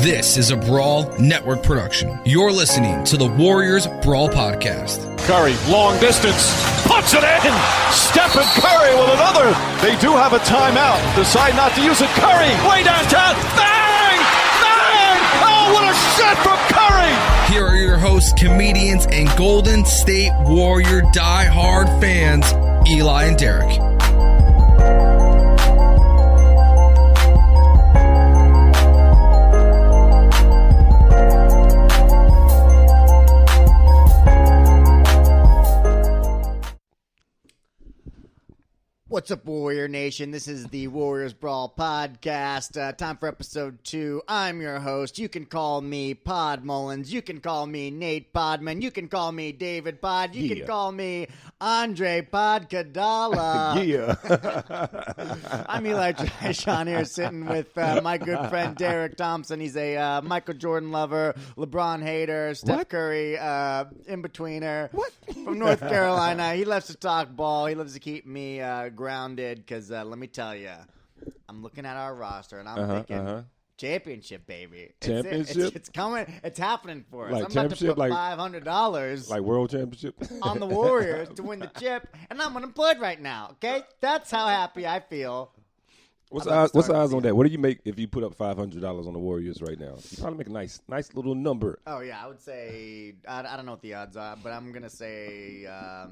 This is a Brawl Network production. You're listening to the Warriors Brawl Podcast. Curry, long distance, puts it in! Stephen Curry with another! They do have a timeout. Decide not to use it. Curry, way downtown. Bang! Bang! Oh, what a shot from Curry! Here are your hosts, comedians, and Golden State Warrior die-hard fans, Eli and Derrick. What's up, Warrior Nation? This is the Warriors Brawl Podcast. Time for episode 2. I'm your host. You can call me Pod Mullins. You can call me Nate Podman. You can call me David Pod. You can call me Andre Pod Kadala. I'm Eli Sean here sitting with my good friend Derek Thompson. He's a Michael Jordan lover, LeBron hater, Steph Curry in-betweener from North Carolina. He loves to talk ball. He loves to keep me grounded because let me tell you, I'm looking at our roster and I'm thinking championship, baby. Championship? It's coming. It's happening for us. Like I'm about to put like $500 like world championship on the Warriors to win the chip, and I'm unemployed right now. Okay, that's how happy I feel. What's the odds on that? What do you make if you put up $500 on the Warriors right now? You probably make a nice little number. Oh yeah, I would say I don't know what the odds are, but I'm gonna say I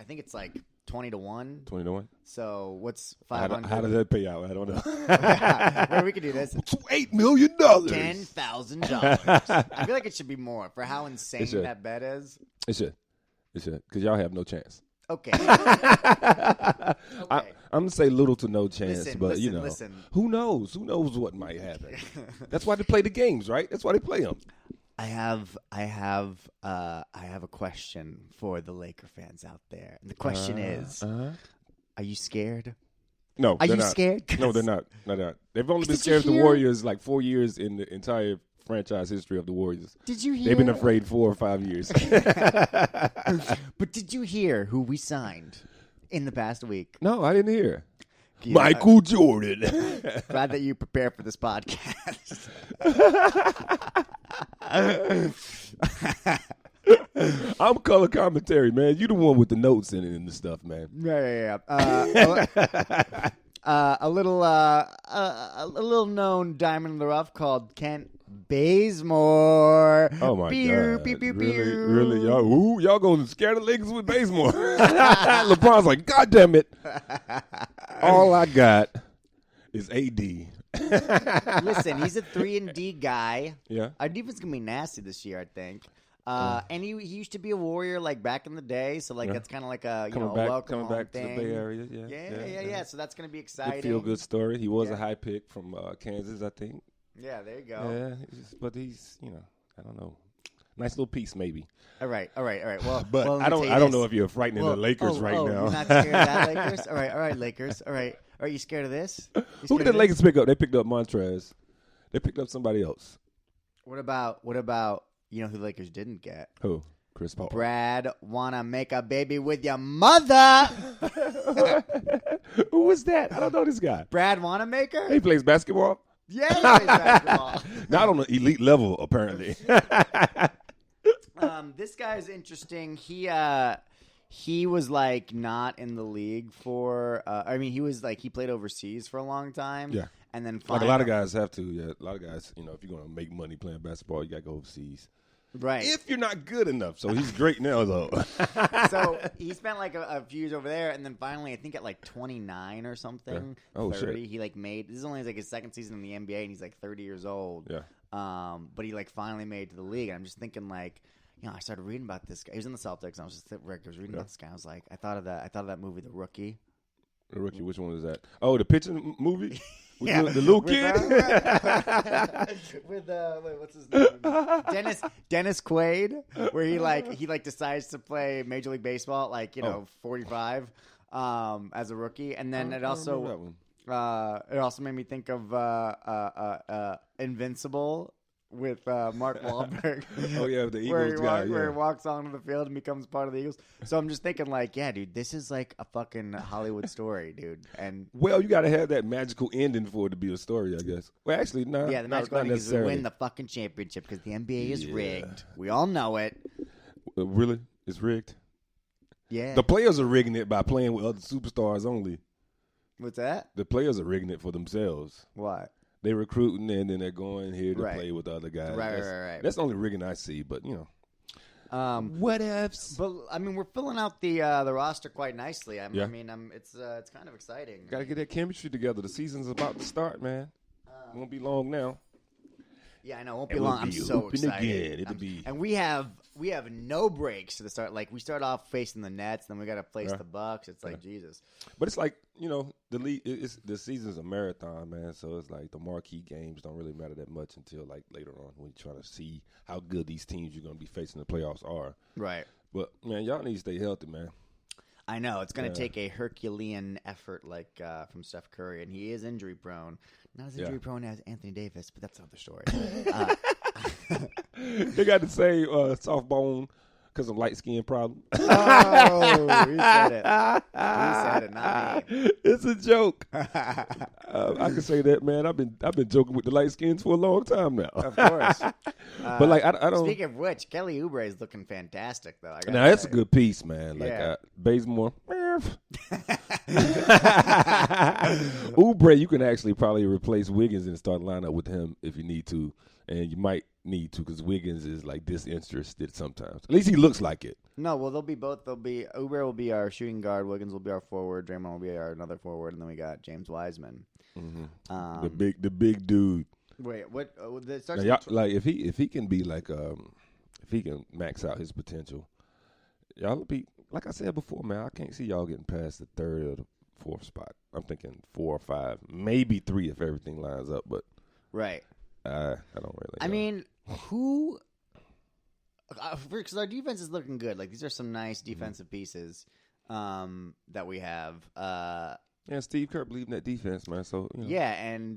think it's like 20-1. 20-1. So what's 500? How does that pay out? I don't know. Well, we could do this. $8 million. $10,000. I feel like it should be more for how insane that bet is. It should, because y'all have no chance. Okay. I'm gonna say little to no chance, but who knows? Who knows what might happen? That's why they play the games, right? That's why they play them. I have a question for the Laker fans out there. And the question is, are you scared? No, are you scared? No, they're not. They've only been scared of the Warriors like 4 years in the entire franchise history of the Warriors. Did you hear? They've been afraid 4 or 5 years. But did you hear who we signed in the past week? No, I didn't hear. Michael Jordan. Glad that you prepared for this podcast. I'm color commentary, man. You the one with the notes in it and the stuff, man. Yeah. A little known diamond in the rough called Kent Bazemore. Oh my God! Pew, pew, Really, y'all gonna scare the Lakers with Bazemore? LeBron's like, God damn it! All I got is AD. Listen, he's a 3-and-D guy. Yeah, our defense gonna be nasty this year, I think. And he used to be a Warrior like back in the day, so like that's kind of like a welcome coming back thing. To the Bay Area. Yeah. So that's gonna be exciting. Feel good story. He was a high pick from Kansas, I think. Yeah, there you go. Yeah, but he's I don't know. Nice little piece, maybe. All right. Well, I don't know if you're frightening the Lakers right now. You're not scared of that, Lakers? All right, Lakers. All right. Are you scared of this? Who did the Lakers pick up? They picked up Montrez. They picked up somebody else. What about who the Lakers didn't get? Who? Chris Paul. Brad, wanna make a baby with your mother? Who was that? I don't know this guy. Brad Wanamaker? He plays basketball? Yeah, he plays basketball. Not on the elite level, apparently. This guy is interesting. He was like not in the league for. He was like he played overseas for a long time. Yeah, and then like a lot of guys have to. Yeah, a lot of guys. If you're gonna make money playing basketball, you gotta go overseas. Right. If you're not good enough, so he's great now though. So he spent like a few years over there, and then finally, I think at like 29 or something, 30, he like made. This is only like his second season in the NBA, and he's like 30 years old. Yeah. But he like finally made it to the league. And I'm just thinking like. I started reading about this guy. He was in the Celtics. And I was reading about this guy. I was like, I thought of that movie, The Rookie. The Rookie. Which one was that? Oh, the pitching movie with the little kid. With what's his name? Dennis Quaid, where he decides to play Major League Baseball at 45 as a rookie, and then it also made me think of Invincible. with Mark Wahlberg. Oh yeah, the Eagles guy. Where he walks onto the field and becomes part of the Eagles. So I'm just thinking, like, yeah, dude, this is like a fucking Hollywood story, dude. And well, you got to have that magical ending for it to be a story, I guess. Well, actually, no. Yeah, the magical ending is to win the fucking championship because the NBA is rigged. We all know it. Really, it's rigged. Yeah, the players are rigging it by playing with other superstars only. What's that? The players are rigging it for themselves. What? They're recruiting and then they're going here to play with other guys. Right. That's the only rigging I see, but what ifs? But I mean, we're filling out the roster quite nicely. I mean, it's kind of exciting. Got to get that chemistry together. The season's about to start, man. It won't be long now. Yeah, I know. It won't be long. I'm so excited. Again. And we have no breaks to the start. Like, we start off facing the Nets, then we got to face the Bucks. It's like, Jesus. But it's like, the league. The season's a marathon, man. So it's like the marquee games don't really matter that much until like later on when you're trying to see how good these teams you're going to be facing in the playoffs are. Right. But man, y'all need to stay healthy, man. I know. It's going to take a Herculean effort like from Steph Curry, and he is injury prone. Not as injury prone as Anthony Davis, but that's another story. They got the same soft bone because of light skin problem. Oh, he said it. He said it, not me. It's a joke. I can say that, man. I've been joking with the light skins for a long time now. Of course. But like I don't. Speaking of which, Kelly Oubre is looking fantastic, though. Now that's a good piece, man. Like Bazemore. Oubre, you can actually probably replace Wiggins and start line up with him if you need to, and you might need to because Wiggins is like disinterested sometimes. At least he looks like it. No, well they'll be both. Oubre will be our shooting guard, Wiggins will be our forward, Draymond will be our another forward, and then we got James Wiseman, the big dude. Wait, what? Like if he can be like if he can max out his potential, y'all will be. Like I said before, man, I can't see y'all getting past the third or the fourth spot. I'm thinking 4 or 5, maybe 3 if everything lines up. But right, I don't really. I mean, who? Because our defense is looking good. Like these are some nice defensive pieces that we have. Yeah, Steve Kerr believed in that defense, man. So yeah, and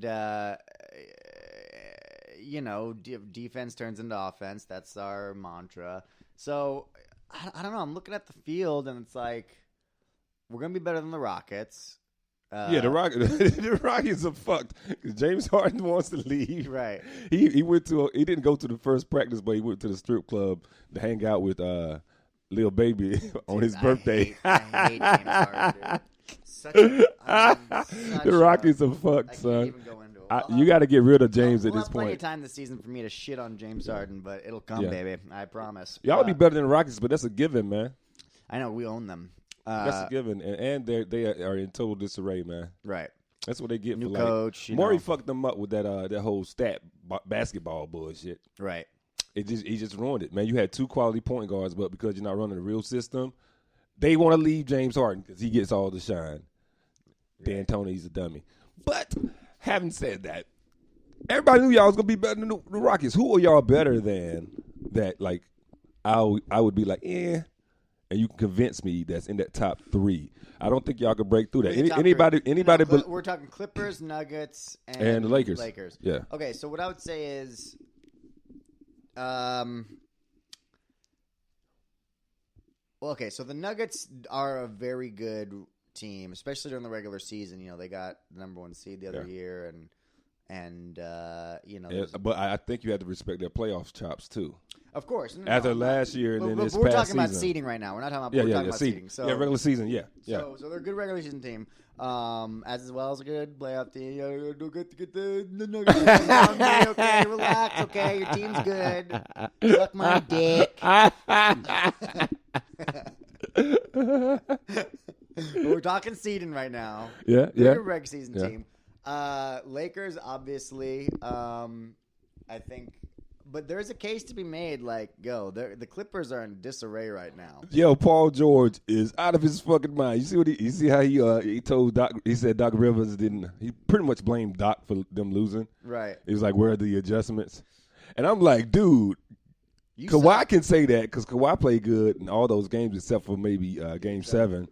defense turns into offense. That's our mantra. So. I don't know. I'm looking at the field, and it's like we're gonna be better than the Rockets. The Rockets are fucked. James Harden wants to leave. Right. He didn't go to the first practice, but he went to the strip club to hang out with Lil Baby on his birthday. I hate James Harden. The Rockets are fucked, son. Can't even go into it. You got to get rid of James at this point. Plenty of time this season for me to shit on James Harden, but it'll come, baby. I promise. Y'all will be better than the Rockets, but that's a given, man. I know we own them. That's a given, and they are in total disarray, man. Right. That's what they get New for coach. Maury fucked them up with that whole basketball bullshit. Right. He just ruined it, man. You had 2 quality point guards, but because you're not running a real system, they want to leave James Harden because he gets all the shine. Dan Tony's a dummy. But having said that, everybody knew y'all was gonna be better than the Rockets. Who are y'all better than that? Like, I would be like, and you can convince me that's in that top 3. I don't think y'all could break through that. Anybody? No, we're talking Clippers, Nuggets, and the Lakers. Yeah. Okay, so what I would say is, so the Nuggets are a very good team, especially during the regular season. They got the number 1 seed the other year, and but I think you have to respect their playoff chops too. Of course. After last year and then this past season. We're talking about seeding right now. We're not talking about we're talking about seeding. So, regular season, So they're a good regular season team, as well as a good playoff team. Get the Nuggets on me, okay? Relax, okay? Your team's good. Suck my dick. We're talking seeding right now. They're a reg season team. Lakers, obviously, I think. But there's a case to be made, the Clippers are in disarray right now. Yo, Paul George is out of his fucking mind. You see how he told Doc, he said Doc Rivers he pretty much blamed Doc for them losing. Right. He was like, where are the adjustments? And I'm like, dude, Kawhi can say that because Kawhi played good in all those games except for maybe Game 7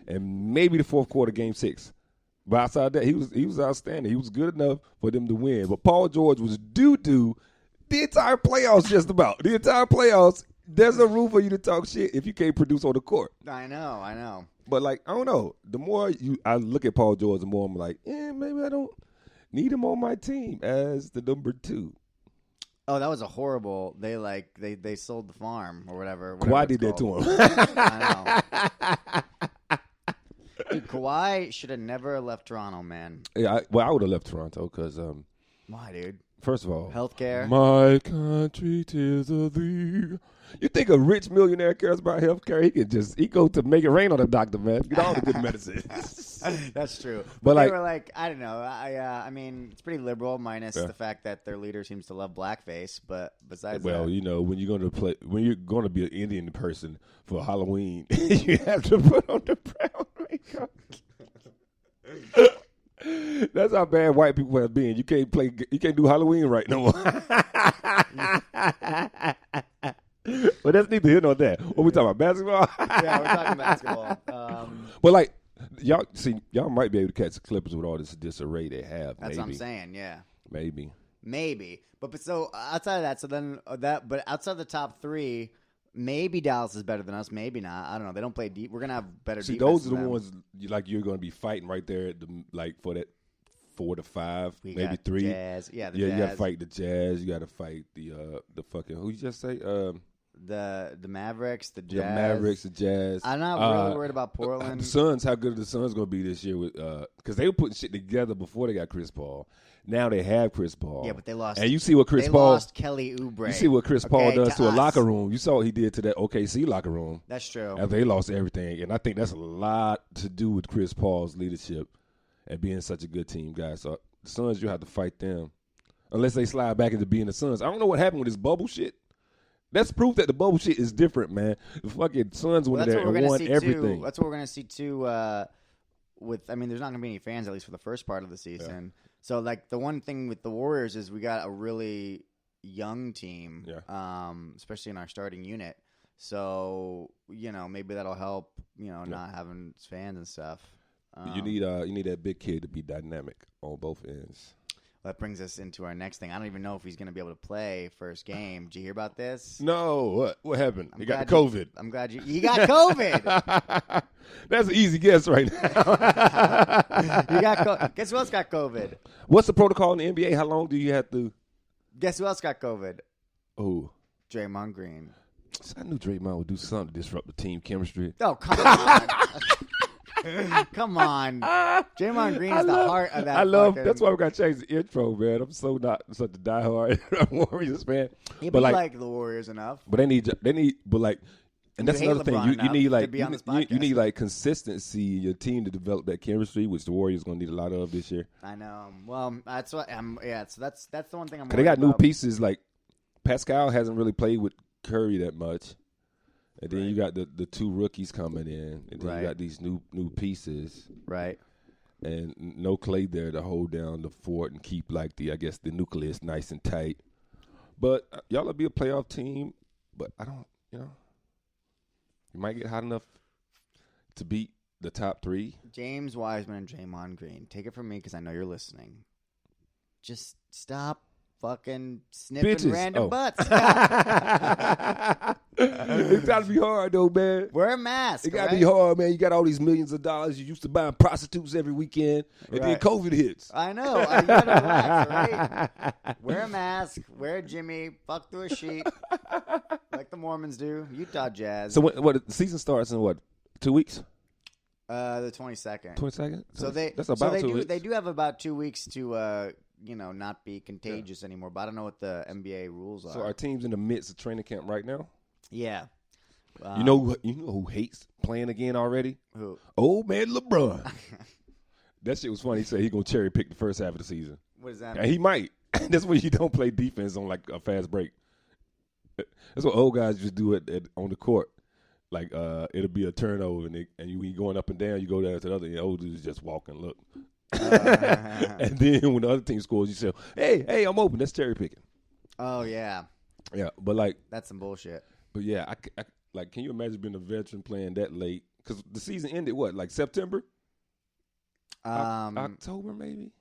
and maybe the fourth quarter, Game 6. But outside that, he was outstanding. He was good enough for them to win. But Paul George was doo-doo The entire playoffs, just about. The entire playoffs, there's no room for you to talk shit if you can't produce on the court. I know. But, like, I don't know. The more I look at Paul George, the more I'm like, maybe I don't need him on my team as the number 2. Oh, that was a horrible. They sold the farm or whatever. Kawhi did that to him. I know. Dude, Kawhi should have never left Toronto, man. Yeah, I would have left Toronto because, Why, dude? first of all, Healthcare. My country, 'tis of thee. You think a rich millionaire cares about healthcare? He go to make it rain on the doctor, man. Get all the good medicine. That's true. But they like, were like, I don't know. I mean, it's pretty liberal, minus the fact that their leader seems to love blackface. But besides that, you know, when you're going to be an Indian person for Halloween, you have to put on the brown makeup. That's how bad white people have been. You can't do Halloween right no more. But that's neither here nor there. What we talking about, basketball? Yeah, we're talking basketball. But like, y'all might be able to catch the Clippers with all this disarray they have. That's what I'm saying. Yeah, maybe. But so outside of that, but outside the top 3, maybe Dallas is better than us. Maybe not. I don't know. They don't play deep. We're gonna have better. See, defense those are than the them. ones you're going to be fighting right there at for that 4 to 5, We maybe got 3. Jazz. Yeah, You got to Jazz. fight the Jazz. You got to fight the fucking who you just say The Mavericks, the Jazz. the Mavericks, the Jazz. I'm not really worried about Portland. The Suns. How good are the Suns going to be this year with because they were putting shit together before they got Chris Paul. Now they have Chris Paul. Yeah, but they lost. And you see what Chris they Paul lost Kelly Oubre. You see what Chris Paul does to a us. locker room. You saw what he did to that OKC locker room. That's true. After they lost everything, and I think that's a lot to do with Chris Paul's leadership and being such a good team, guys. So the Suns, you have to fight them unless they slide back into being the Suns. I don't know what happened with this bubble shit. That's proof that the bubble shit is different, man. The fucking Suns went there and won everything. That's what we're going to see, too, there's not going to be any fans, at least for the first part of the season. Yeah. So, like, the one thing with the Warriors is we got a really young team, especially in our starting unit. So, you know, maybe that'll help, not having fans and stuff. You need that big kid to be dynamic on both ends. That brings us into our next thing. I don't even know if he's going to be able to play first game. Did you hear about this? No. What happened? He got COVID. I'm glad he got COVID. That's an easy guess right now. Guess who else got COVID? What's the protocol in the NBA? How long do you have to? Guess who else got COVID? Oh, Draymond Green. I knew Draymond would do something to disrupt the team chemistry. Oh, come on. Come on. Draymond Green is the heart of that. That's why we got to change the intro, man. I'm so not such a diehard Warriors fan. Yeah, but you like the Warriors enough. But they need, but like, and that's another thing. You need like, you need like consistency in your team to develop that chemistry, which the Warriors going to need a lot of this year. I know. Well, that's what. So that's the one thing I'm. Because they got new pieces. Like Pascal hasn't really played with Curry that much. And then you got the 2 rookies coming in, and then you got these new pieces, right? And no Clay there to hold down the fort and keep like the nucleus nice and tight. But y'all will be a playoff team, but I don't, you might get hot enough to beat the top 3. James Wiseman and Draymond Green. Take it from me because I know you're listening. Just stop fucking sniffing Bitches. random butts. It's got to be hard, though, man. Wear a mask. It got to be hard, man. You got all these millions of dollars. You used to buying prostitutes every weekend, and then COVID hits. I know. You got to relax, right? Wear a mask. Wear a Jimmy. Fuck through a sheet. Like the Mormons do. Utah Jazz. So what? The season starts in what? 2 weeks? The 22nd. 22nd? So that's about 2 weeks. They do have about 2 weeks to not be contagious anymore. But I don't know what the NBA rules are. So our team's in the midst of training camp right now. Yeah. You know who hates playing again already? Who? Old man LeBron. That shit was funny. He said he gonna cherry pick the first half of the season. What does that And mean? he might. That's when you don't play defense on like a fast break. That's what old guys just do on the court. Like it'll be a turnover, and you going up and down, you go down to the other end. Old dudes just walk and look. And then when the other team scores, you say, "Hey, I'm open." That's cherry picking. Oh yeah. Yeah, but like that's some bullshit. But yeah, I like, can you imagine being a veteran playing that late? Because the season ended what, like September? October maybe?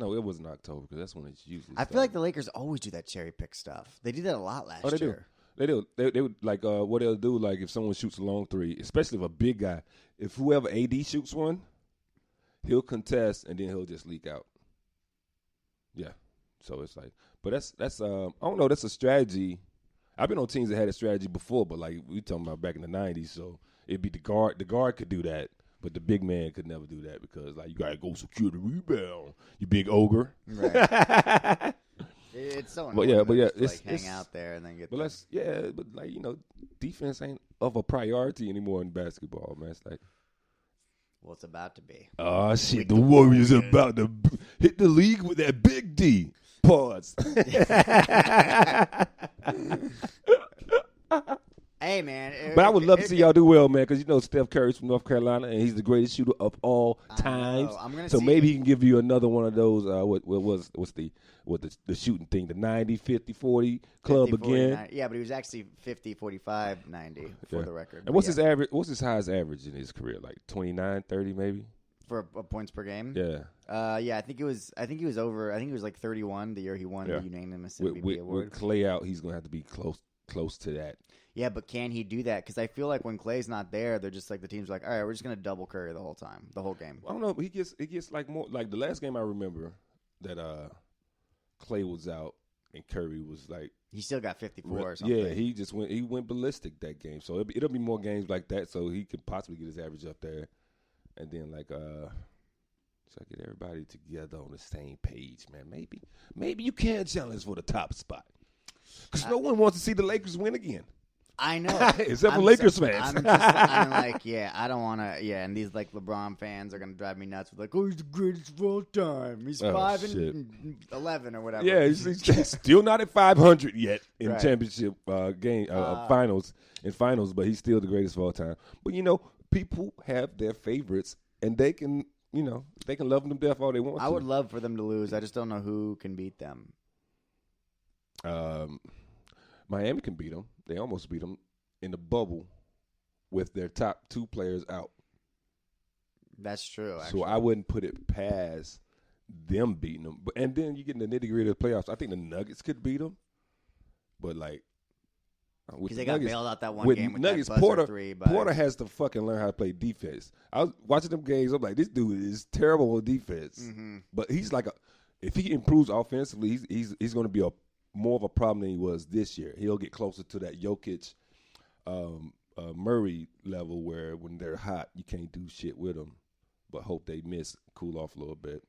No, it wasn't October because that's when it's usually. I feel like the Lakers always do that cherry pick stuff. They did that a lot last year. They do. They would like what they'll do. Like if someone shoots a long three, especially if a big guy, if whoever AD shoots one, he'll contest and then he'll just leak out. Yeah. So it's like, but that's I don't know. That's a strategy. I've been on teams that had a strategy before, but like we talking about back in the '90s, so it'd be the guard. The guard could do that, but the big man could never do that because like you gotta go secure the rebound. You big ogre. Right. It's so annoying. But yeah, it's hang out there and then get. But like defense ain't of a priority anymore in basketball, man. It's like. Well, it's about to be. Oh, shit. The Warriors are about to hit the league with that big D. Pause. Hey, man. But I would love to see y'all do well, man, because Steph Curry's from North Carolina, and he's the greatest shooter of all times. So maybe he can give you another one of those, what's the shooting thing, the 90, 50, 40 club 50, 40, again? 90. Yeah, but he was actually 50, 45, 90 for the record. And what's his average? What's his highest average in his career? Like 29, 30 maybe? For points per game? Yeah. Yeah, I think he was over. I think he was like 31 the year he won the unanimous MVP award. With Clay out, he's going to have to be close to that. Yeah, but can he do that? Because I feel like when Clay's not there, they're just like the team's like, all right, we're just gonna double Curry the whole time, the whole game. I don't know. It gets like more like the last game I remember that Clay was out and Curry was like he still got 54 or something. Yeah, he went ballistic that game. So it'll be more games like that, so he could possibly get his average up there, and then like so get everybody together on the same page, man. Maybe you can challenge for the top spot because no one wants to see the Lakers win again. I know. Except for Lakers fans. I'm like, yeah, I don't want to, and these, like, LeBron fans are going to drive me nuts with, like, oh, he's the greatest of all time. He's 5-11 or whatever. Yeah, he's still not at 500 yet in championship finals, but he's still the greatest of all time. But, people have their favorites, and they can love them to death all they want to. I would love for them to lose. I just don't know who can beat them. Miami can beat them. They almost beat them in the bubble with their top two players out. That's true, actually. So I wouldn't put it past them beating them. And then you get in the nitty-gritty of the playoffs. I think the Nuggets could beat them. But, like, because they got bailed out that one game with Nuggets, that Porter, 3. Porter has to fucking learn how to play defense. I was watching them games. I'm like, this dude is terrible on defense. Mm-hmm. But he's like if he improves offensively, he's going to be more of a problem than he was this year. He'll get closer to that Jokic, Murray level where when they're hot, you can't do shit with them. But hope they cool off a little bit.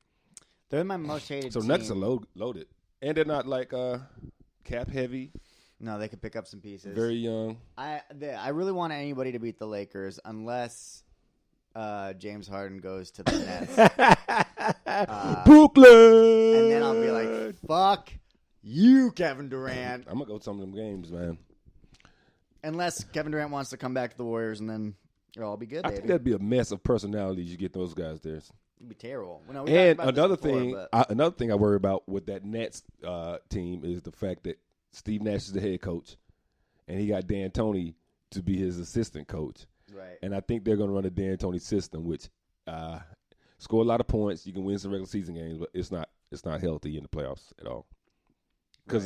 They're my most hated team. So Nuggets are loaded. And they're not like cap heavy. No, they could pick up some pieces. Very young. I really want anybody to beat the Lakers unless James Harden goes to the Nets. Brooklyn! And then I'll be like, fuck you, Kevin Durant. I'm going to go to some of them games, man. Unless Kevin Durant wants to come back to the Warriors, and then it'll all be good, I think that'd be a mess of personalities you get those guys there. It'd be terrible. And another thing I worry about with that Nets team is the fact that Steve Nash is the head coach, and he got D'Antoni to be his assistant coach. Right. And I think they're going to run a D'Antoni system, which score a lot of points. You can win some regular season games, but it's not healthy in the playoffs at all. Because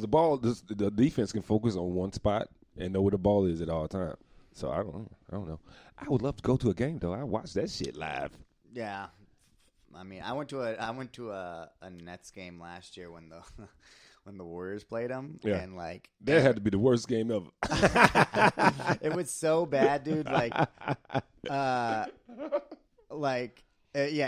the ball, the defense can focus on one spot and know where the ball is at all times. So I don't know. I would love to go to a game though. I watched that shit live. Yeah, I mean, I went to a Nets game last year when the Warriors played them. Yeah, and like that had to be the worst game ever. It was so bad, dude. Yeah,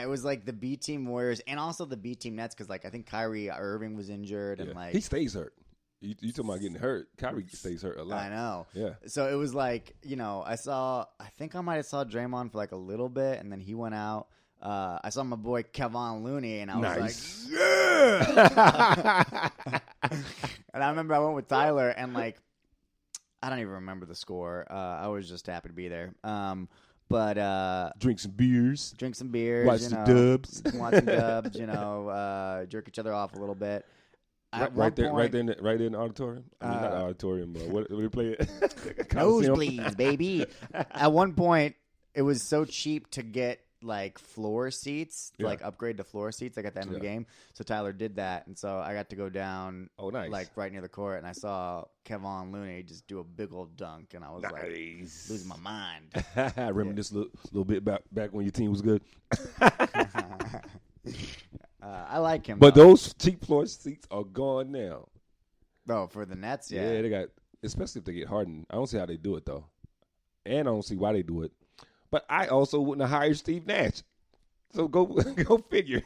it was like the B team Warriors and also the B team Nets because like I think Kyrie Irving was injured and like he stays hurt. You talking about getting hurt? Kyrie stays hurt a lot. I know. Yeah. So it was like I think I might have saw Draymond for like a little bit and then he went out. I saw my boy Kevon Looney and I was like, yeah. And I remember I went with Tyler and like I don't even remember the score. I was just happy to be there. But drink some beers, watch some dubs, jerk each other off a little bit. Right there in the auditorium. I mean, not auditorium, but what do we play it? Nosebleeds, baby. At one point, it was so cheap to get like floor seats, like upgrade to floor seats like at the end of the game. So Tyler did that, and so I got to go down like right near the court, and I saw Kevon Looney just do a big old dunk, and I was like losing my mind. I remember this little bit back when your team was good. I like him, but though. those cheap floor seats are gone now. Oh, for the Nets, yeah, they got, especially if they get Harden. I don't see how they do it though, and I don't see why they do it. But I also wouldn't have hired Steve Nash. So go figure.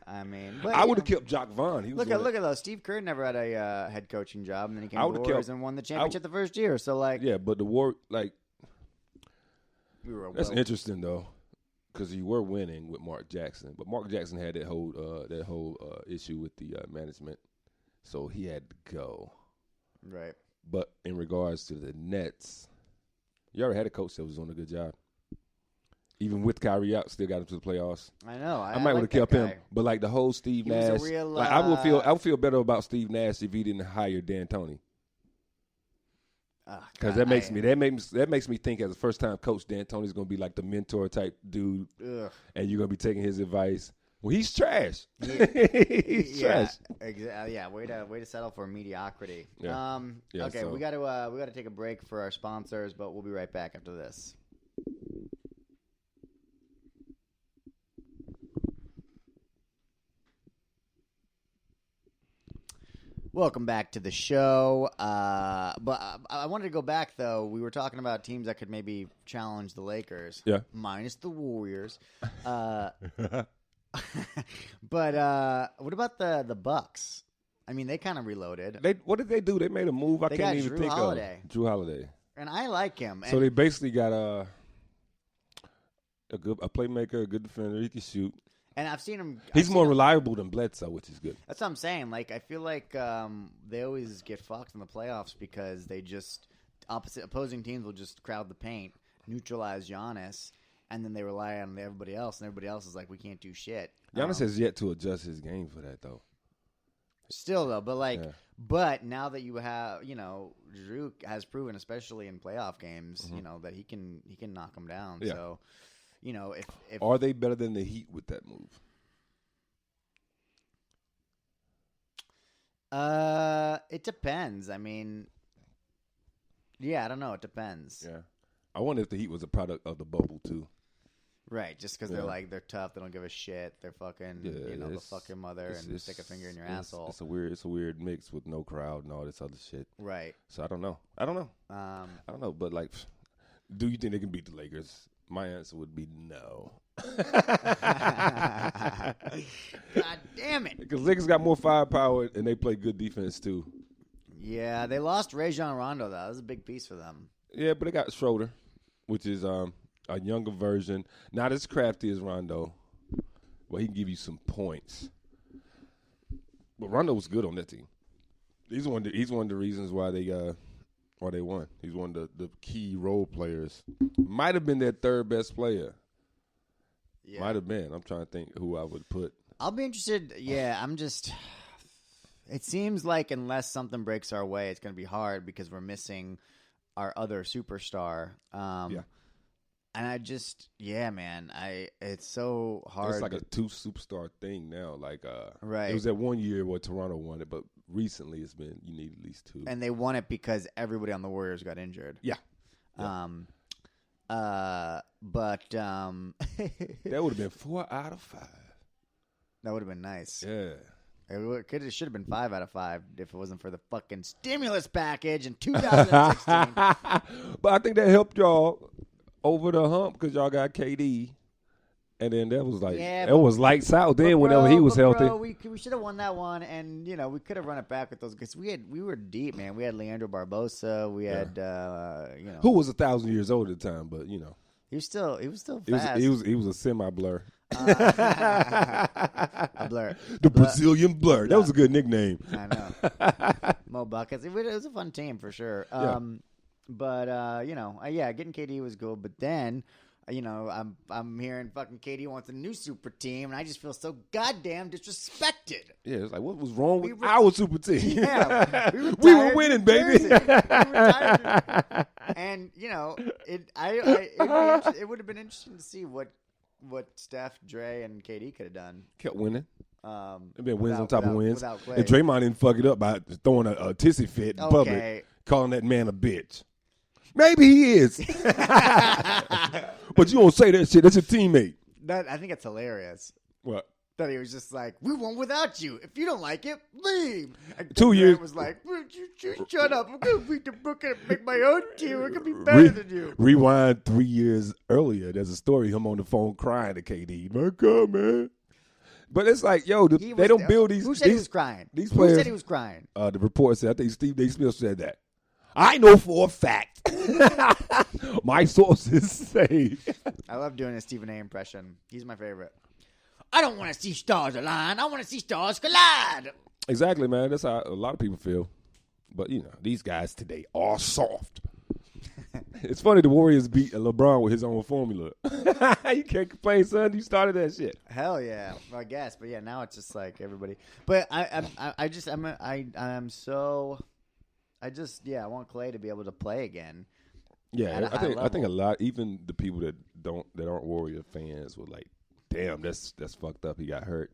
I mean, but, I would have kept Jock Vaughn. Look at those. Steve Kerr never had a head coaching job, and then he came to the Warriors and won the championship the first year. So like, yeah, but that's interesting though, because you were winning with Mark Jackson, but Mark Jackson had that whole issue with the management, so he had to go. Right. But in regards to the Nets, you already had a coach that was doing a good job. Even with Kyrie out, still got him to the playoffs. I know. I might would have kept him, but like the whole Steve Nash, I would feel better about Steve Nash if he didn't hire D'Antoni. Because that makes me think as a first time coach, D'Antoni's going to be like the mentor type dude, and you're going to be taking his advice. Well, he's trash. He's trash. Yeah, way to settle for mediocrity. Yeah. Okay, so we got to take a break for our sponsors, but we'll be right back after this. Welcome back to the show. But I wanted to go back, though. We were talking about teams that could maybe challenge the Lakers. Yeah. Minus the Warriors. But what about the Bucks? I mean, they kind of reloaded. What did they do? They made a move I can't even think of. Drew Holiday. And I like him. So they basically got a playmaker, a good defender. He can shoot. And I've seen him. He's more reliable than Bledsoe, which is good. That's what I'm saying. Like, I feel like they always get fucked in the playoffs because they just opposing teams will just crowd the paint, neutralize Giannis, and then they rely on everybody else, and everybody else is like, we can't do shit. Giannis has yet to adjust his game for that, though. Still, though, but but now that you have, Drew has proven, especially in playoff games, that he can knock them down. Yeah. So. If are they better than the Heat with that move? It depends. I mean, yeah, I don't know. It depends. Yeah, I wonder if the Heat was a product of the bubble too. Right, just because they're tough, they don't give a shit. They're fucking, they'll fuck your mother and stick a finger in your asshole. It's a weird mix with no crowd and all this other shit. Right. So I don't know. I don't know. But like, do you think they can beat the Lakers? My answer would be no. God damn it. Because Lakers got more firepower and they play good defense too. Yeah, they lost Rajon Rondo, though. That was a big piece for them. Yeah, but they got Schroeder, which is a younger version. Not as crafty as Rondo, but he can give you some points. But Rondo was good on that team. He's one of the reasons why they won. He's one of the key role players. Might have been their third best player. Yeah. Might have been. I'm trying to think who I would put. I'll be interested. Yeah, it seems like unless something breaks our way, it's going to be hard because we're missing our other superstar. And it's so hard. It's like a two superstar thing now. Like, right. It was that 1 year where Toronto won it, but recently it's been you need at least two. And they won it because everybody on the Warriors got injured. Yeah. But that would have been 4 out of 5. That would have been nice. Yeah. It should have been 5 out of 5 if it wasn't for the fucking stimulus package in 2016. But I think that helped y'all over the hump because y'all got KD. And then that was like, it was lights out then whenever he was healthy. We should have won that one, and we could have run it back with those because we were deep, man. We had Leandro Barbosa, we had who was 1,000 years old at the time, but he was still fast. He was a semi blur. A blur, the Brazilian blur. That was a good nickname. I know. Mo Buckets. It was a fun team for sure. But getting KD was good, but then. I'm hearing fucking KD wants a new super team, and I just feel so goddamn disrespected. Yeah, it's like, what was wrong with our super team? Yeah, we were winning, baby. And it would have been interesting to see what what Steph, Dre, and KD could have done. Kept winning. It been wins Without- on top of without- wins. without Clay. And Draymond didn't fuck it up by throwing a tissy fit in Okay. public, calling that man a bitch. Maybe he is. But you don't say that shit. That's your teammate. I think it's hilarious. What? That he was just like, we won without you. If you don't like it, leave. And 2 Durant years. was like, you shut up. I'm going to read the book and make my own team. We're going to be better than you. Rewind 3 years earlier. There's a story him on the phone crying to KD. My God, man. But it's like, yo, they don't build these. Who said he was crying? These Who players. said he was crying? The report said, I think Steve A. Smith said that. I know for a fact. My sources say. I love doing a Stephen A. impression. He's my favorite. I don't want to see stars align. I want to see stars collide. Exactly, man. That's how a lot of people feel. But, these guys today are soft. It's funny the Warriors beat LeBron with his own formula. You can't complain, son. You started that shit. Hell yeah. Well, I guess. But yeah, now it's just like everybody. But I want Clay to be able to play again. Yeah, I think a lot, even the people that aren't Warrior fans were like, damn, that's fucked up. He got hurt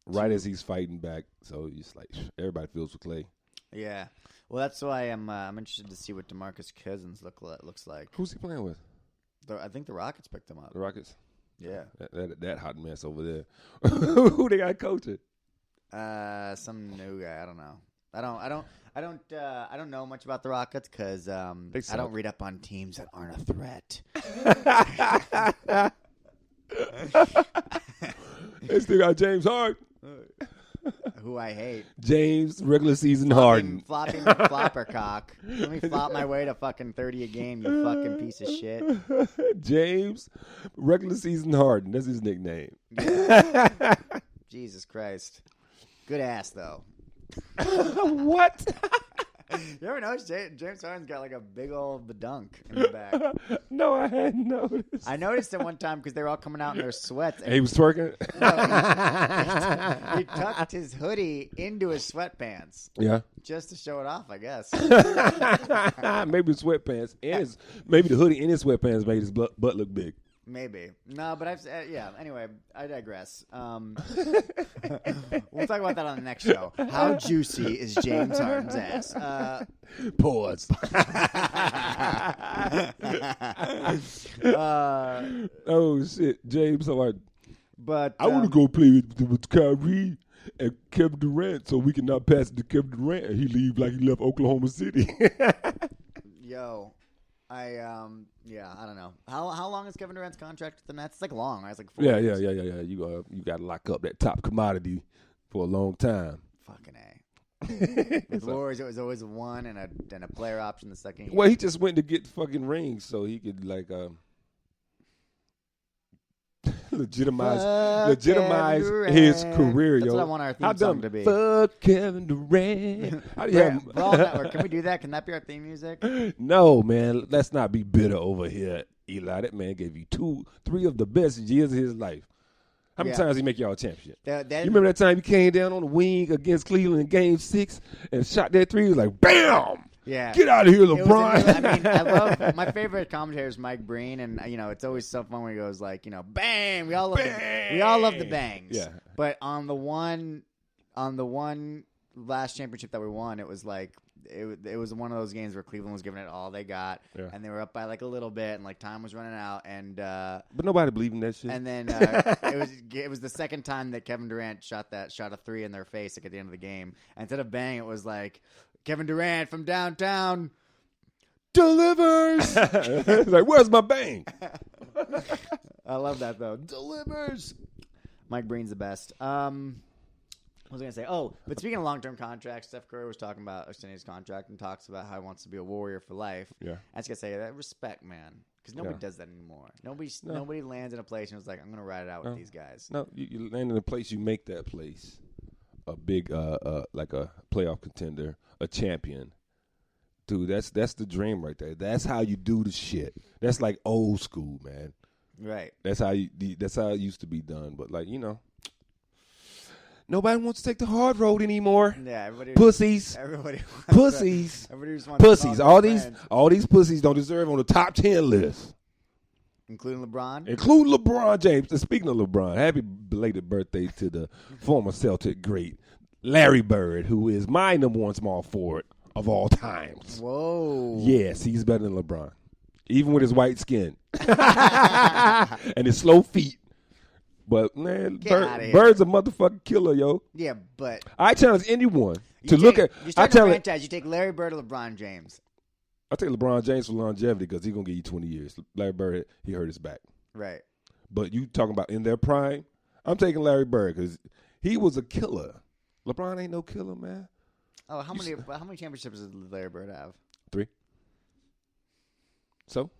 right as he's fighting back. So it's like everybody feels for Clay. Yeah. Well, that's why I'm interested to see what DeMarcus Cousins looks like. Who's he playing with? I think the Rockets picked him up. The Rockets. Yeah. That hot mess over there. Who they got coaching? Some new guy. I don't know. I don't know much about the Rockets because I don't read up on teams that aren't a threat. They still got James Harden. Who I hate. James, regular season Harden. Flopping flopper cock. Let me flop my way to fucking 30 a game, you fucking piece of shit. James, regular season Harden. That's his nickname. Jesus Christ. Good ass, though. What? You ever notice James Harden's got like a big old badunk in the back? No, I hadn't noticed. I noticed it one time because they were all coming out in their sweats. And he was twerking? He tucked his hoodie into his sweatpants. Yeah. Just to show it off, I guess. Maybe the sweatpants. Maybe the hoodie in his sweatpants made his butt look big. Maybe. No, but anyway, I digress. We'll talk about that on the next show. How juicy is James Harden's ass? Pause. Oh, shit. James Harden. But I want to go play with Kyrie and Kevin Durant so we can not pass it to Kevin Durant and he leave like he left Oklahoma City. Yo. I don't know. How long is Kevin Durant's contract with the Nets? It's like long, right? It's like 4 years. Yeah. You got to lock up that top commodity for a long time. Fucking A. With the Warriors, it was always a one and a player option the second year. Well, he just went to get the fucking rings so he could legitimize his career. That's yo. what I want our theme song to be. Fuck Kevin Durant. Brawl Network. Can we do that? Can that be our theme music? No, man. Let's not be bitter over here, Eli. That man gave you 3 of the best years of his life. How many times he make y'all a championship? You remember that time he came down on the wing against Cleveland in Game 6 and shot that 3? He was like, bam! Yeah. Get out of here, LeBron. I love my favorite commentator is Mike Breen, and it's always so fun when he goes like, bang. We all love the bangs. Yeah. But on the one last championship that we won, it was like it was one of those games where Cleveland was giving it all they got, and they were up by like a little bit, and like time was running out, and but nobody believed in that shit. And then it was the second time that Kevin Durant shot a 3 in their face like at the end of the game. And instead of bang, it was like Kevin Durant from downtown delivers. It's like, where's my bang? I love that though. Delivers. Mike Breen's the best. What was I going to say? Oh, but speaking of long-term contracts, Steph Curry was talking about extending his contract and talks about how he wants to be a Warrior for life. Yeah. I was going to say that respect, man, because nobody does that anymore. Nobody lands in a place and was like, I'm going to ride it out with these guys. No, you land in a place, you make that place a big, like a playoff contender, a champion. Dude, that's the dream right there. That's how you do the shit. That's like old school, man. Right. That's how it used to be done. But nobody wants to take the hard road anymore. Yeah, everybody. Pussies. Everybody. Pussies. Everybody just wants Pussies. to All these pussies don't deserve on the top 10 list. Including LeBron? Including LeBron James. And speaking of LeBron, happy belated birthday to the former Celtic great Larry Bird, who is my number one small forward of all times. Whoa. Yes, he's better than LeBron. Even with his white skin. And his slow feet. But, man, Bird's a motherfucking killer, yo. Yeah, but I challenge anyone to you I take Larry Bird or LeBron James. I take LeBron James for longevity because he's going to give you 20 years. Larry Bird, he hurt his back. Right. But you talking about in their prime, I'm taking Larry Bird because he was a killer. LeBron ain't no killer, man. Oh, how many championships does Larry Bird have? 3. So,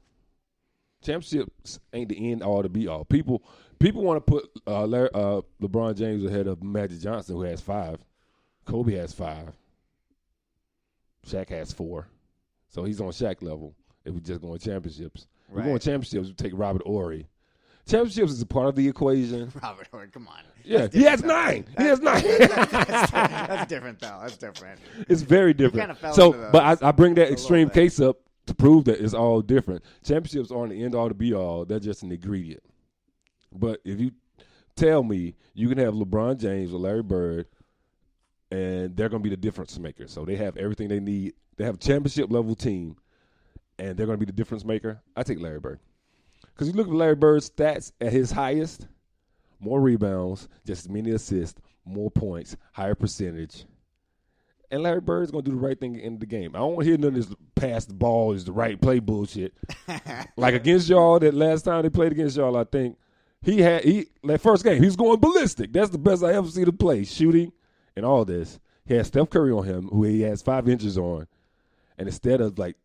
championships ain't the end all to be all. People want to put LeBron James ahead of Magic Johnson, who has 5. Kobe has 5. Shaq has 4. So he's on Shaq level if we just going championships. Right. We're going championships, we take Robert Horry. Championships is a part of the equation. Robert Horry, come on. Yeah, he has 9. He has 9. That's different, though. That's different. It's very different. But I bring that extreme case up to prove that it's all different. Championships aren't the end all to be all. They're just an ingredient. But if you tell me you can have LeBron James or Larry Bird, and they're going to be the difference maker. So they have everything they need. They have a championship-level team, and they're going to be the difference maker. I take Larry Bird. Because you look at Larry Bird's stats at his highest, more rebounds, just as many assists, more points, higher percentage. And Larry Bird's going to do the right thing in the game. I don't want to hear none of this pass the ball is the right play bullshit. Like against y'all, that last time they played against y'all, I think, that first game, he was going ballistic. That's the best I ever see him play, shooting and all this. He has Steph Curry on him, who he has 5 inches on. And instead of, like,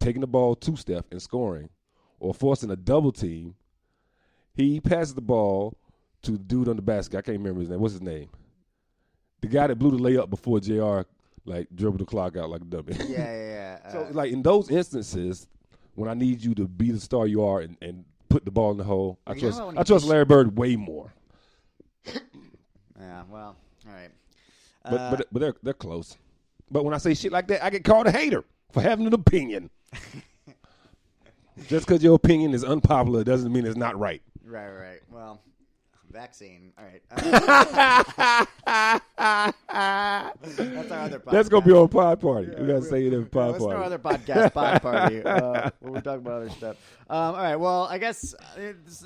taking the ball to Steph and scoring or forcing a double team, he passes the ball to the dude on the basket. I can't remember his name. What's his name? The guy that blew the layup before JR, like, dribbled the clock out like a dummy. Yeah. So, like, in those instances, when I need you to be the star you are and put the ball in the hole, I trust Larry Bird way more. Yeah, well, all right. But they're close. But when I say shit like that, I get called a hater for having an opinion. Just because your opinion is unpopular doesn't mean it's not right. Right. Well, vaccine. All right. That's our other podcast. That's going to be on Pod Party. We got to say it in Pod Party. That's our other podcast, Pod Party, where we talk about other stuff. All right. Well, I guess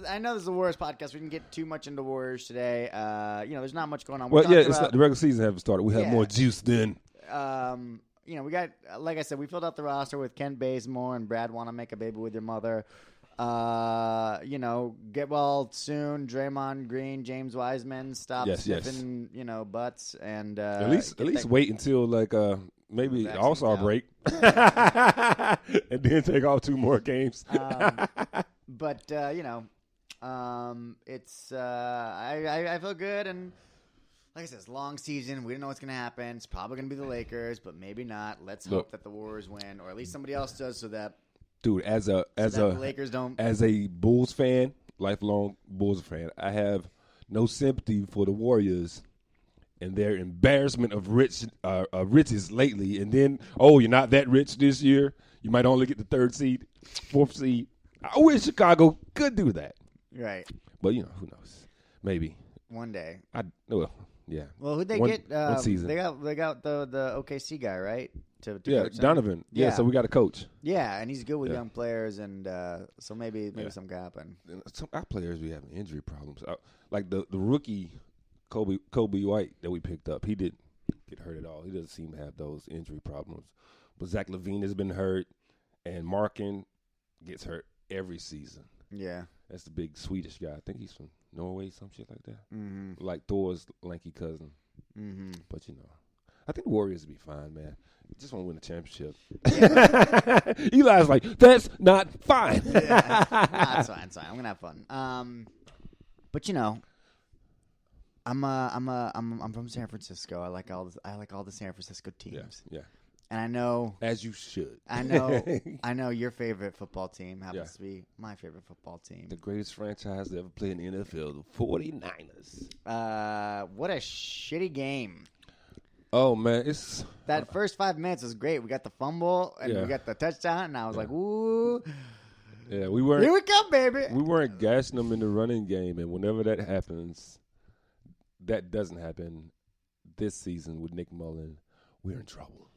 I know this is the Warriors podcast. We didn't get too much into Warriors today. There's not much going on. Well, yeah, the regular season hasn't started. We have more juice then. We got, like I said, we filled out the roster with Ken Bazemore and Brad Want to Make a Baby with Your Mother. Get well soon. Draymond Green, James Wiseman, stop sniffing, butts, and at least wait until maybe All-Star break, and then take off 2 more games. It's I feel good, and like I said, it's a long season. We don't know what's going to happen. It's probably going to be the Lakers, but maybe not. Let's hope that the Warriors win, or at least somebody else does, so that. Dude, as a Lakers don't. As a Bulls fan, lifelong Bulls fan, I have no sympathy for the Warriors and their embarrassment of riches lately. And then, you're not that rich this year. You might only get the 3rd seed, 4th seed. I wish Chicago could do that. Right. But who knows? Maybe one day. Yeah. Well, who'd they get? One season. They got the OKC guy, right? To Donovan. Yeah, so we got a coach. Yeah, and he's good with young players, and so maybe something can happen. Some our players be having injury problems. Like the rookie Kobe White that we picked up, he didn't get hurt at all. He doesn't seem to have those injury problems. But Zach LaVine has been hurt, and Markin gets hurt every season. Yeah. That's the big Swedish guy. I think he's from Norway, some shit like that. Mm-hmm. Like Thor's lanky cousin. Mm-hmm. But, I think the Warriors will be fine, man. Just want to win a championship. Yeah. Eli's like, that's not fine. Yeah. Nah, it's fine. I'm gonna have fun. But I'm from San Francisco. I like all the San Francisco teams. Yeah. And I know, as you should. I know your favorite football team happens to be my favorite football team. The greatest franchise to ever play in the NFL, the 49ers. What a shitty game. Oh, man, it's that first 5 minutes was great. We got the fumble and we got the touchdown, and I was like, "Ooh!" Yeah, we weren't. Here we come, baby. We weren't gashing them in the running game, and whenever that happens, that doesn't happen this season with Nick Mullen. We're in trouble.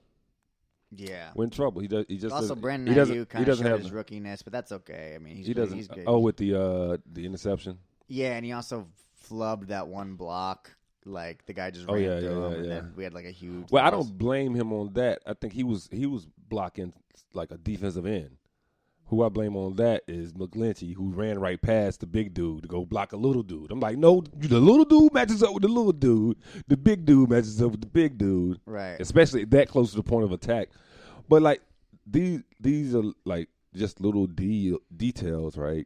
Yeah, we're in trouble. He just also doesn't, Brandon Ayuk kind of showed his rookiness, but that's okay. I mean, he's good. Oh, with the interception. Yeah, and he also flubbed that one block. Like the guy just ran through him, and then we had like a huge. Well, loss. I don't blame him on that. I think he was blocking like a defensive end. Who I blame on that is McGlinchey, who ran right past the big dude to go block a little dude. I'm like, no, the little dude matches up with the little dude. The big dude matches up with the big dude. Right. Especially that close to the point of attack. But like these are like just little details, right?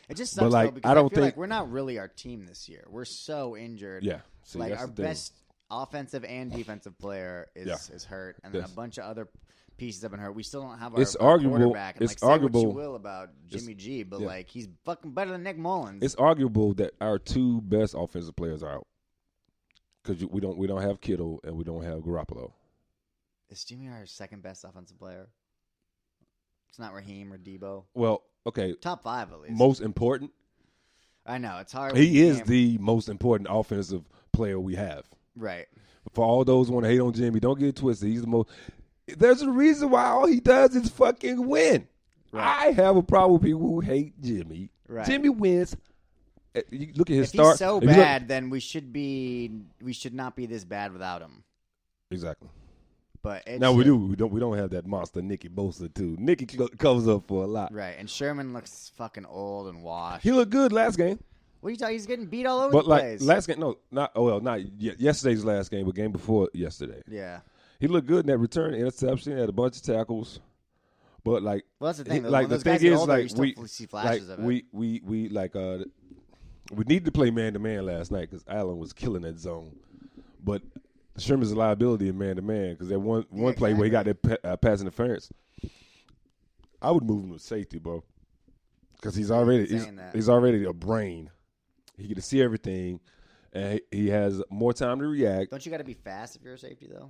It just sucks though, because I feel like we're not really our team this year. We're so injured. Yeah. See, like our best offensive and defensive player is hurt, and then a bunch of other pieces have been hurt. We still don't have our quarterback. And it's like, arguable. Say what you will about Jimmy G, but like he's fucking better than Nick Mullins. It's arguable that our two best offensive players are out because we don't have Kittle and we don't have Garoppolo. Is Jimmy our second best offensive player? It's not Raheem or Debo. Well, okay, top 5 at least. Most important. I know it's hard. He is the most important offensive player we have. Right. For all those who want to hate on Jimmy, don't get it twisted. He's the most. There's a reason why all he does is fucking win. Right. I have a problem with people who hate Jimmy. Right. Jimmy wins. You look at his start. If he's so bad, then we should not be this bad without him. Exactly. But now we don't have that monster Nicky Bosa too. Nicky covers up for a lot. Right. And Sherman looks fucking old and washed. He looked good last game. What are you talking? He's getting beat all over the place. Last game, not yesterday's last game, but game before yesterday. Yeah. He looked good in that return interception. Had a bunch of tackles, but like, well, that's the thing. Like the thing is, like we see flashes of it. We needed to play man to man last night because Allen was killing that zone, but Sherman's a liability in man to man because that one play where he got that pass interference. I would move him to safety, bro, because he's already a brain. He can see everything, and he has more time to react. Don't you got to be fast if you're a safety though?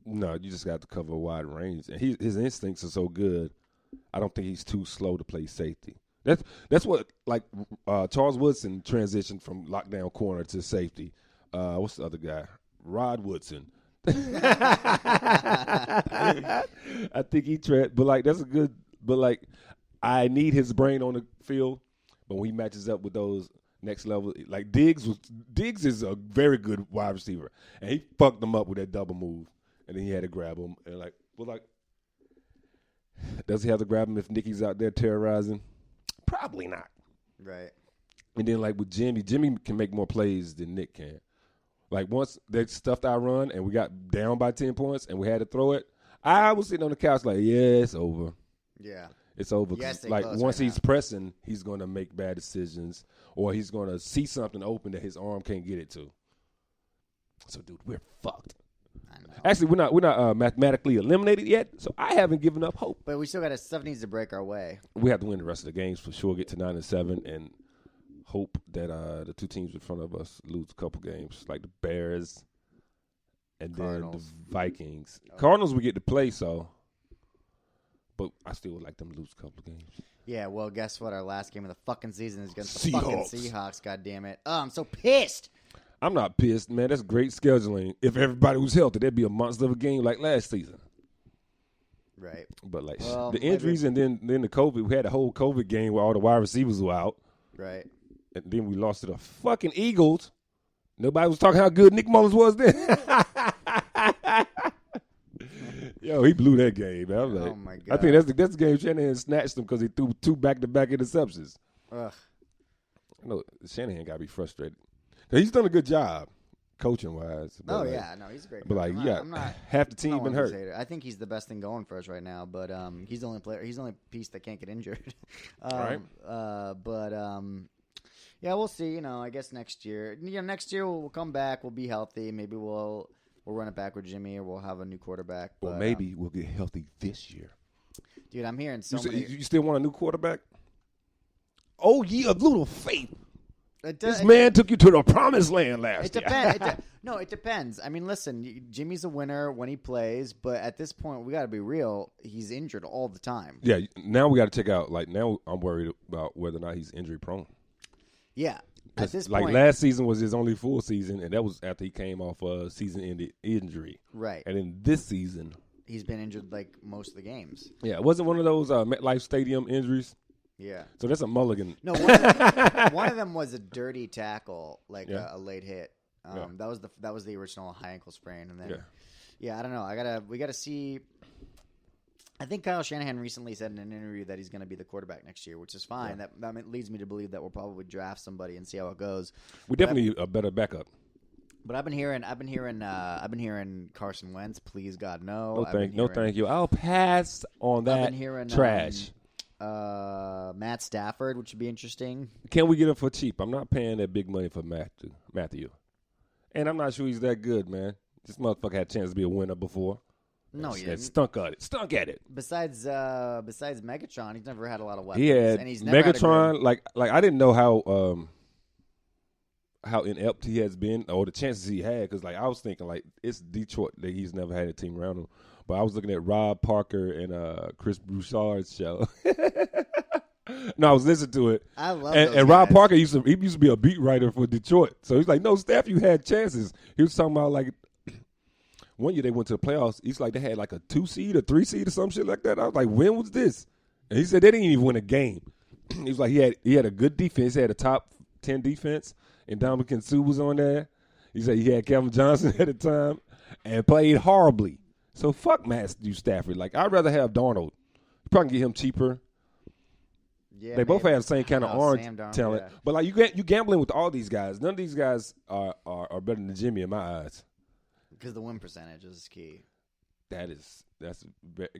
No, you just got to cover a wide range. And his instincts are so good, I don't think he's too slow to play safety. That's what, like, Charles Woodson transitioned from lockdown corner to safety. What's the other guy? Rod Woodson. I think he but, like, that's a good – but, like, I need his brain on the field, but when he matches up with those next level – like, Diggs is a very good wide receiver, and he fucked them up with that double move. And then he had to grab him. And, does he have to grab him if Nicky's out there terrorizing? Probably not. Right. And then, like, with Jimmy can make more plays than Nick can. Like, once they stuffed our run and we got down by 10 points and we had to throw it, I was sitting on the couch like, yeah, it's over. Yeah. It's over. Like, once he's pressing, he's going to make bad decisions or he's going to see something open that his arm can't get it to. So, dude, we're fucked. Actually, we're not mathematically eliminated yet, so I haven't given up hope. But we still got stuff needs to break our way. We have to win the rest of the games for sure, get to 9-7, and hope that the two teams in front of us lose a couple games, like the Bears and Cardinals. Then the Vikings. Okay. Cardinals we get to play, but I still would like them to lose a couple of games. Yeah, well, guess what? Our last game of the fucking season is against the fucking Seahawks, goddammit. Oh, I'm so pissed. I'm not pissed, man. That's great scheduling. If everybody was healthy, that'd be a monster of a game like last season. Right. But, like, the injuries and then the COVID. We had a whole COVID game where all the wide receivers were out. Right. And then we lost to the fucking Eagles. Nobody was talking how good Nick Mullins was then. Yo, he blew that game, man. I was like, oh, my God. I think that's the game Shanahan snatched him because he threw 2 back-to-back interceptions. Ugh. I know Shanahan got to be frustrated. He's done a good job, coaching-wise. Oh, yeah. No, he's a great coach. But, like, half the team been hurt. I think he's the best thing going for us right now, but he's the only player. He's the only piece that can't get injured. Right. Yeah, we'll see. I guess next year. Next year we'll come back. We'll be healthy. Maybe we'll run it back with Jimmy, or we'll have a new quarterback. Or maybe we'll get healthy this year. Dude, I'm hearing so many. You still want a new quarterback? Oh, yeah, a little faith. This man took you to the promised land last year. It depends. I mean, listen, Jimmy's a winner when he plays, but at this point, we got to be real. He's injured all the time. Yeah, now we got to check out. Like, now I'm worried about whether or not he's injury prone. Yeah. At this like point, last season was his only full season, and that was after he came off a season-ended injury. Right. And in this season, he's been injured like most of the games. Yeah, it wasn't one of those MetLife Stadium injuries. Yeah. So that's a mulligan. No, one of them was a dirty tackle, like a late hit. That was the original high ankle sprain, and then I don't know. We gotta see. I think Kyle Shanahan recently said in an interview that he's going to be the quarterback next year, which is fine. Yeah. That leads me to believe that we'll probably draft somebody and see how it goes. We definitely need a better backup. But I've been hearing Carson Wentz. Please God, no. No, thank you. I'll pass on that. I've been hearing trash. Matt Stafford, which would be interesting. Can we get him for cheap? I'm not paying that big money for Matthew, and I'm not sure he's that good, man. This motherfucker had a chance to be a winner before. No, he didn't. Stunk at it. Besides Megatron, he's never had a lot of weapons. He had and he's never Megatron. Like I didn't know how inept he has been, or the chances he had. Because like I was thinking, like it's Detroit that he's never had a team around him. But I was looking at Rob Parker and Chris Broussard's show. No, I was listening to it. I love and Rob Parker used to be a beat writer for Detroit. So he's like, no, Steph, you had chances. He was talking about like. One year they went to the playoffs. He's like they had like a 2 seed or 3 seed or some shit like that. I was like, when was this? And he said they didn't even win a game. He was like he had a good defense. He had a top 10 defense, and Dominican Sue was on there. He said he had Kevin Johnson at the time and played horribly. So fuck Matthew Stafford. Like I'd rather have Darnold. You probably can get him cheaper. Yeah, they both have the same kind of arm talent. Yeah. But like you gambling with all these guys. None of these guys are better than Jimmy in my eyes. Because the win percentage is key. That's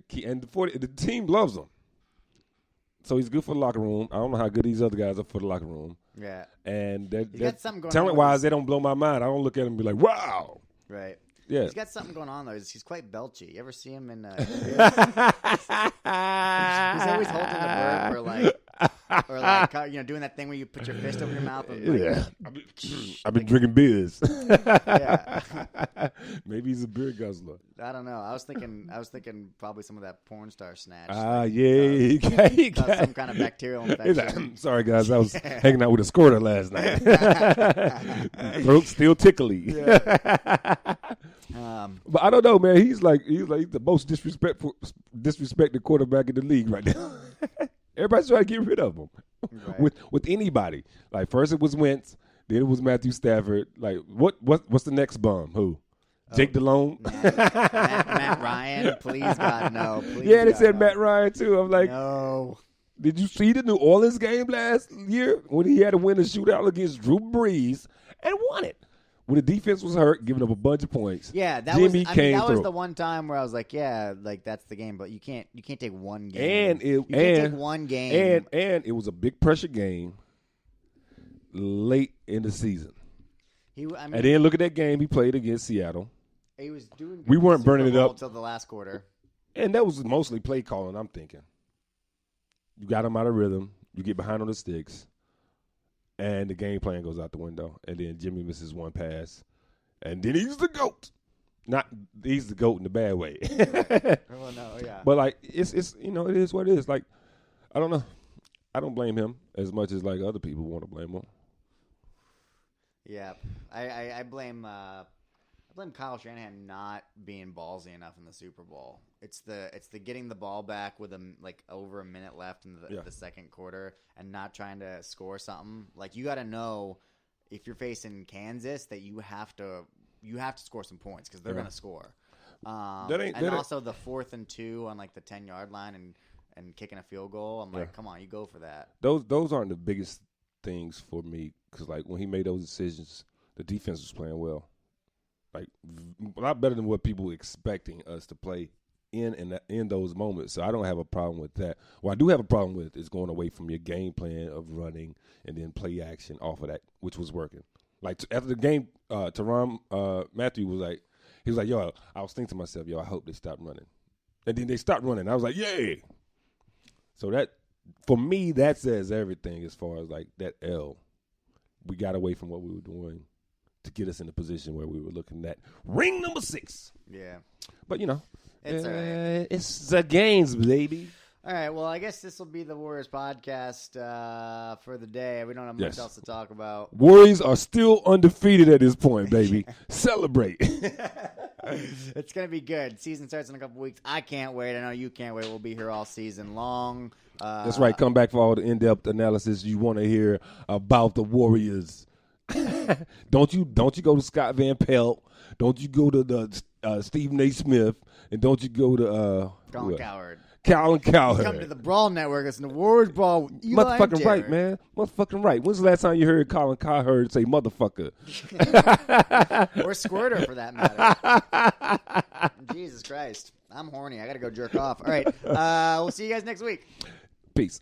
key, and the team loves him. So he's good for the locker room. I don't know how good these other guys are for the locker room. Yeah, and talent-wise, they don't blow my mind. I don't look at them and be like, wow. Right. Yeah, he's got something going on though. He's quite belchy. You ever see him in? He's always holding a burp or like doing that thing where you put your fist over your mouth. And I've been drinking beers. Yeah. Maybe he's a beer guzzler. I don't know. I was thinking probably some of that porn star snatch. He got some kind of bacterial infection. Sorry guys, I was hanging out with a squirter last night. Throat still tickly. Yeah. But I don't know, man. He's like the most disrespected quarterback in the league right now. Everybody's trying to get rid of him with anybody. Like first it was Wentz, then it was Matthew Stafford. Like what's the next bum? Who? Jake Delhomme? Matt Ryan? Please God no. Please yeah, they God, said no. Matt Ryan too. I'm like, no. Did you see the New Orleans game last year when he had to win a shootout against Drew Brees and won it? When the defense was hurt, giving up a bunch of points. Yeah, that Jimmy was the one time where I was like, yeah, like that's the game, but you can't take one game. You can't take one game. And it was a big pressure game late in the season. And then look at that game he played against Seattle. He was doing good. We weren't burning it up until the last quarter. And that was mostly play calling, I'm thinking. You got him out of rhythm. You get behind on the sticks. And the game plan goes out the window. And then Jimmy misses one pass. And then he's the GOAT. He's the GOAT in the bad way. Oh, no, yeah. But, like, it's it is what it is. Like, I don't know. I don't blame him as much as, like, other people want to blame him. Yeah. I blame Kyle Shanahan not being ballsy enough in the Super Bowl. It's the getting the ball back with over a minute left in the second quarter and not trying to score something. Like you got to know if you're facing Kansas that you have to score some points because they're going to score. Also the 4th and 2 on like the 10-yard line and kicking a field goal. I'm like, come on, you go for that. Those aren't the biggest things for me because like when he made those decisions, the defense was playing well. Like a lot better than what people were expecting us to play in those moments. So I don't have a problem with that. What I do have a problem with is going away from your game plan of running and then play action off of that, which was working. Like after the game, Tyrann Mathieu was like, yo, I was thinking to myself, yo, I hope they stop running. And then they stopped running. I was like, yay. So that, for me, that says everything as far as like that L. we got away from what we were doing to get us in the position where we were looking at ring number 6. Yeah. But, you know, It's all right. It's the games, baby. All right, well, I guess this will be the Warriors podcast for the day. We don't have much else to talk about. Warriors are still undefeated at this point, baby. Celebrate. It's going to be good. Season starts in a couple weeks. I can't wait. I know you can't wait. We'll be here all season long. That's right. Come back for all the in-depth analysis you want to hear about the Warriors. Don't you go to Scott Van Pelt. Don't you go to the Stephen A. Smith. And don't you go to Colin Cowherd. Colin Cowherd. Come to the Brawl Network. Listen to Warriors Brawl. Motherfucking right, man. Motherfucking right. When's the last time you heard Colin Cowherd say motherfucker? Or Squirter, for that matter. Jesus Christ. I'm horny. I got to go jerk off. All right. We'll see you guys next week. Peace.